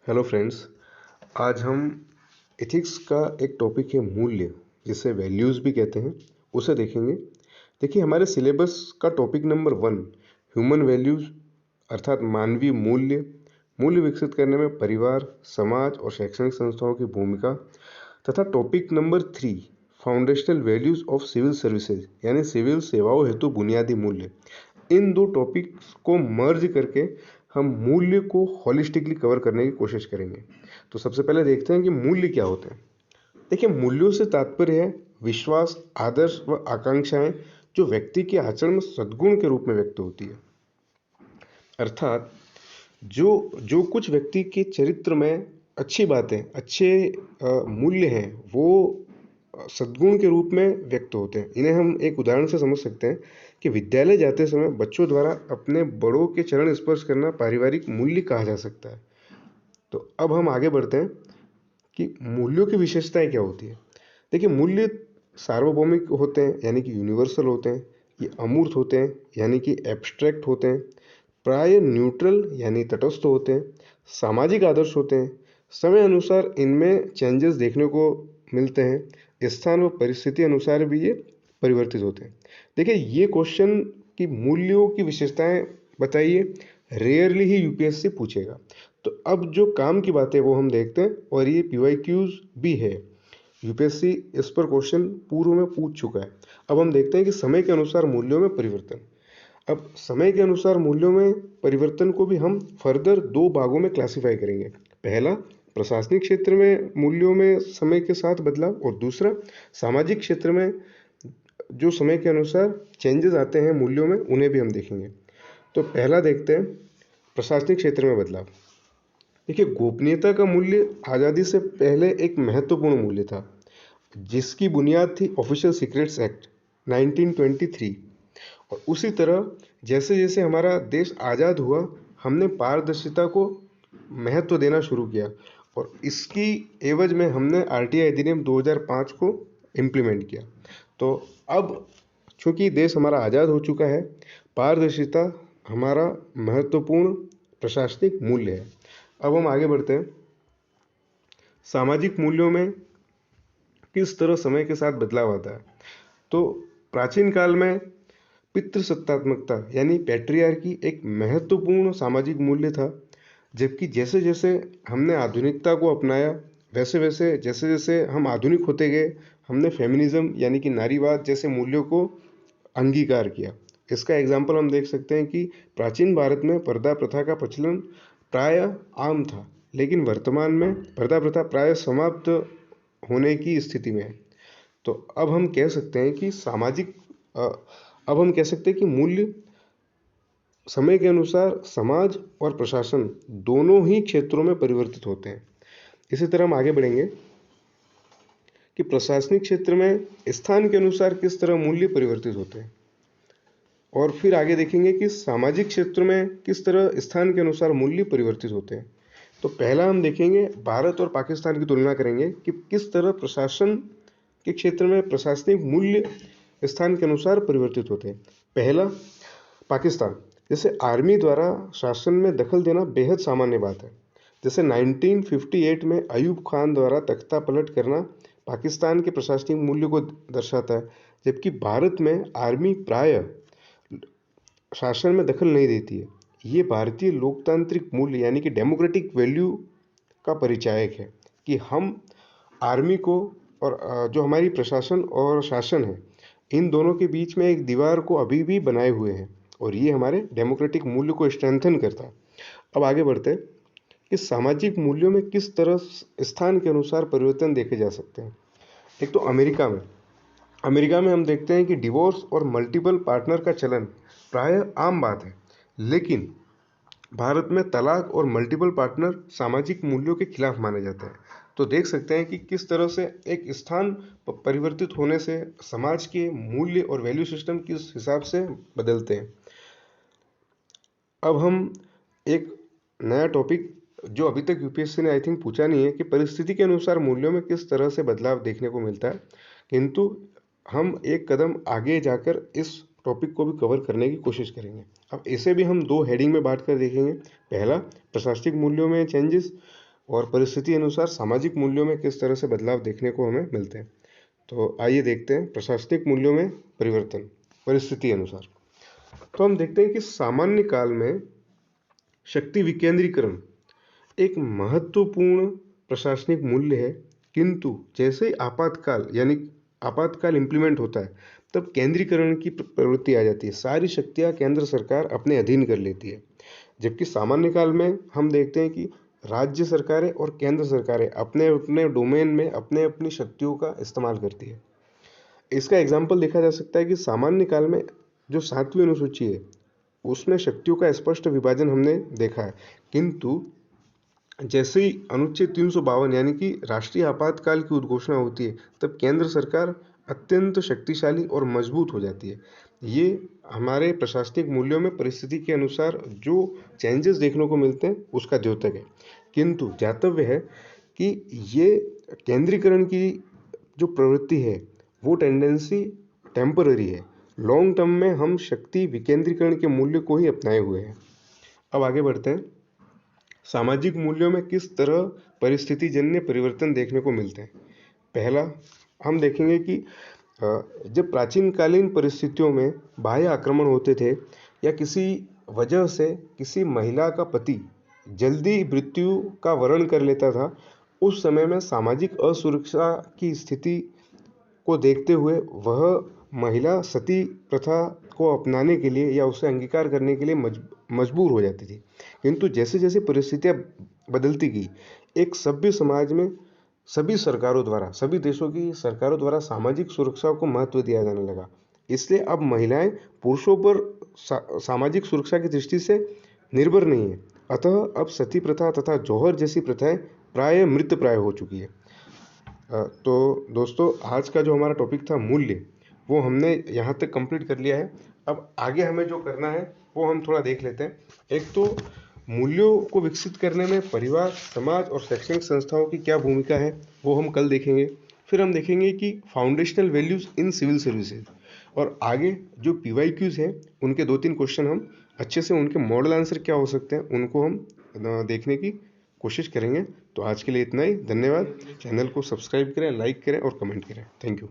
Hello friends. आज हम ethics का एक टॉपिक है मूल्य, जिसे वैल्यूज़ भी कहते हैं, उसे देखेंगे। देखिए, हमारे सिलेबस का टॉपिक नंबर 1 ह्यूमन वैल्यूज़ अर्थात मानवीय मूल्य, मूल्य विकसित करने में परिवार, समाज और शैक्षणिक संस्थाओं की भूमिका, तथा topic number 3 foundational values of civil services यानी सिविल सेवाओं हेतु बुनियादी मूल्य। इन दो टॉपिक्स को मर्ज करके हम मूल्य को होलिस्टिकली कवर करने की कोशिश करेंगे। तो सबसे पहले देखते हैं कि मूल्य क्या होते हैं। देखिए, मूल्यों से तात्पर्य है विश्वास, आदर्श व आकांक्षाएं जो व्यक्ति के आचरण में सद्गुण के रूप में व्यक्त होती है। अर्थात जो जो कुछ व्यक्ति के चरित्र में अच्छी बातें, अच्छे मूल्य हैं, वो सद्गुण के रूप में व्यक्त होते हैं। इन्हें हम एक उदाहरण से समझ सकते हैं कि विद्यालय जाते समय बच्चों द्वारा अपने बड़ों के चरण स्पर्श करना पारिवारिक मूल्य कहा जा सकता है। तो अब हम आगे बढ़ते हैं कि मूल्यों की विशेषताएं क्या होती है। देखिए, मूल्य सार्वभौमिक होते हैं यानी कि यूनिवर्सल होते हैं, ये अमूर्त होते हैं यानी कि एब्स्ट्रैक्ट होते हैं, प्राय न्यूट्रल यानी तटस्थ होते हैं, सामाजिक आदर्श होते हैं, समय अनुसार इनमें चेंजेस देखने को मिलते हैं, स्थान व परिस्थिति अनुसार भी ये परिवर्तित होते हैं। देखिए, ये क्वेश्चन कि मूल्यों की विशेषताएं बताइए रेयरली ही यूपीएससी पूछेगा। तो अब जो काम की बात है वो हम देखते हैं, और ये पीवाईक्यूज भी है। यूपीएससी इस पर क्वेश्चन पूर्व में पूछ चुका है। अब हम देखते हैं कि समय के अनुसार मूल्यों में परिवर्तन। अब समय के अनुसार मूल्यों में परिवर्तन को भी हम फर्दर दो भागों में क्लासिफाई करेंगे। पहला, प्रशासनिक क्षेत्र में मूल्यों में समय के साथ बदलाव, और दूसरा सामाजिक क्षेत्र में जो समय के अनुसार चेंजेस आते हैं मूल्यों में, उन्हें भी हम देखेंगे। तो पहला देखते हैं, प्रशासनिक क्षेत्र में बदलाव। देखिए, गोपनीयता का मूल्य आज़ादी से पहले एक महत्वपूर्ण मूल्य था, जिसकी बुनियाद थी ऑफिशियल सीक्रेट्स एक्ट 1923। और उसी तरह जैसे जैसे हमारा देश आज़ाद हुआ, हमने पारदर्शिता को महत्व देना शुरू किया, और इसकी एवज में हमने आरटीआई अधिनियम 2005 को इम्प्लीमेंट किया। तो अब चूंकि देश हमारा आज़ाद हो चुका है, पारदर्शिता हमारा महत्वपूर्ण प्रशासनिक मूल्य है। अब हम आगे बढ़ते हैं, सामाजिक मूल्यों में किस तरह समय के साथ बदलाव आता है। तो प्राचीन काल में पितृसत्तात्मकता यानी पैट्रियार्की एक महत्वपूर्ण सामाजिक मूल्य था, जबकि जैसे जैसे हमने आधुनिकता को अपनाया, वैसे वैसे जैसे जैसे हम आधुनिक होते गए, हमने फेमिनिज्म यानी कि नारीवाद जैसे मूल्यों को अंगीकार किया। इसका एग्जाम्पल हम देख सकते हैं कि प्राचीन भारत में पर्दा प्रथा का प्रचलन प्राय आम था, लेकिन वर्तमान में पर्दा प्रथा प्राय समाप्त होने की स्थिति में है। तो अब हम कह सकते हैं कि अब हम कह सकते हैं कि मूल्य समय के अनुसार समाज और प्रशासन दोनों ही क्षेत्रों में परिवर्तित होते हैं। इसी तरह हम आगे बढ़ेंगे कि प्रशासनिक क्षेत्र में स्थान के अनुसार किस तरह मूल्य परिवर्तित होते हैं, और फिर आगे देखेंगे कि सामाजिक क्षेत्र में किस तरह स्थान के अनुसार मूल्य परिवर्तित होते हैं। तो पहला हम देखेंगे, भारत और पाकिस्तान की तुलना करेंगे कि किस तरह प्रशासन के क्षेत्र में प्रशासनिक मूल्य स्थान के अनुसार परिवर्तित होते हैं। पहला, पाकिस्तान। जैसे आर्मी द्वारा शासन में दखल देना बेहद सामान्य बात है। जैसे 1958 में अयूब खान द्वारा तख्ता पलट करना पाकिस्तान के प्रशासनिक मूल्य को दर्शाता है, जबकि भारत में आर्मी प्राय शासन में दखल नहीं देती है। ये भारतीय लोकतांत्रिक मूल्य यानी कि डेमोक्रेटिक वैल्यू का परिचायक है कि हम आर्मी को और जो हमारी प्रशासन और शासन है, इन दोनों के बीच में एक दीवार को अभी भी बनाए हुए हैं, और ये हमारे डेमोक्रेटिक मूल्य को स्ट्रेंथन करता है। अब आगे बढ़ते हैं कि सामाजिक मूल्यों में किस तरह स्थान के अनुसार परिवर्तन देखे जा सकते हैं। एक तो अमेरिका में हम देखते हैं कि डिवोर्स और मल्टीपल पार्टनर का चलन प्राय आम बात है, लेकिन भारत में तलाक और मल्टीपल पार्टनर सामाजिक मूल्यों के खिलाफ माने जाते हैं। तो देख सकते हैं कि किस तरह से एक स्थान परिवर्तित होने से समाज के मूल्य और वैल्यू सिस्टम किस हिसाब से बदलते हैं। अब हम एक नया टॉपिक जो अभी तक यूपीएससी ने आई थिंक पूछा नहीं है कि परिस्थिति के अनुसार मूल्यों में किस तरह से बदलाव देखने को मिलता है, किंतु हम एक कदम आगे जाकर इस टॉपिक को भी कवर करने की कोशिश करेंगे। अब इसे भी हम दो हेडिंग में बांट कर देखेंगे। पहला, प्रशासनिक मूल्यों में चेंजेस, और परिस्थिति अनुसार सामाजिक मूल्यों में किस तरह से बदलाव देखने को हमें मिलते हैं। तो आइए देखते हैं प्रशासनिक मूल्यों में परिवर्तन परिस्थिति अनुसार। तो हम देखते हैं कि सामान्य काल में शक्ति विकेंद्रीकरण एक महत्वपूर्ण प्रशासनिक मूल्य है, किंतु जैसे ही आपातकाल यानी आपातकाल इंप्लीमेंट होता है तब केंद्रीकरण की प्रवृत्ति आ जाती है। सारी शक्तियां केंद्र सरकार अपने अधीन कर लेती है, जबकि सामान्य काल में हम देखते हैं कि राज्य सरकारें और केंद्र सरकारें अपने अपने डोमेन में अपने अपनी शक्तियों का इस्तेमाल करती है। इसका एग्जाम्पल देखा जा सकता है कि सामान्य काल में जो 7वीं अनुसूची है उसमें शक्तियों का स्पष्ट विभाजन हमने देखा है, किंतु जैसे ही अनुच्छेद 352 यानी कि राष्ट्रीय आपातकाल की उद्घोषणा होती है तब केंद्र सरकार अत्यंत शक्तिशाली और मजबूत हो जाती है। ये हमारे प्रशासनिक मूल्यों में परिस्थिति के अनुसार जो चेंजेस देखने को मिलते हैं उसका द्योतक है, किंतु ज्ञातव्य है कि ये केंद्रीकरण की जो प्रवृत्ति है वो टेंडेंसी टेम्पररी है। लॉन्ग टर्म में हम शक्ति विकेंद्रीकरण के मूल्य को ही अपनाए हुए हैं। अब आगे बढ़ते हैं। सामाजिक मूल्यों में किस तरह परिस्थितिजन्य परिवर्तन देखने को मिलते हैं। पहला हम देखेंगे कि जब प्राचीन कालीन परिस्थितियों में बाह्य आक्रमण होते थे या किसी वजह से किसी महिला का पति जल्दी मृत्यु का वरण कर लेता था, उस समय में सामाजिक असुरक्षा की स्थिति को देखते हुए वह महिला सती प्रथा को अपनाने के लिए या उसे अंगीकार करने के लिए मजबूर हो जाती थी। किंतु जैसे जैसे परिस्थितियां बदलती गई, एक सभ्य समाज में सभी सरकारों द्वारा, सभी देशों की सरकारों द्वारा सामाजिक सुरक्षा को महत्व दिया जाने लगा। इसलिए अब महिलाएं पुरुषों पर सामाजिक सुरक्षा की दृष्टि से निर्भर नहीं है। अतः अब सती प्रथा तथा जौहर जैसी प्रथाएं प्राय मृतप्राय हो चुकी है। तो दोस्तों, आज का जो हमारा टॉपिक था मूल्य, वो हमने यहाँ तक कंप्लीट कर लिया है। अब आगे हमें जो करना है वो हम थोड़ा देख लेते हैं। एक तो मूल्यों को विकसित करने में परिवार, समाज और शैक्षणिक संस्थाओं की क्या भूमिका है वो हम कल देखेंगे। फिर हम देखेंगे कि foundational values in civil services, और आगे जो PYQs हैं उनके 2-3 क्वेश्चन हम अच्छे से उनके मॉडल आंसर क्या हो सकते हैं उनको हम देखने की कोशिश करेंगे। तो आज के लिए इतना ही। धन्यवाद। चैनल को सब्सक्राइब करें, लाइक करें और कमेंट करें। Thank you.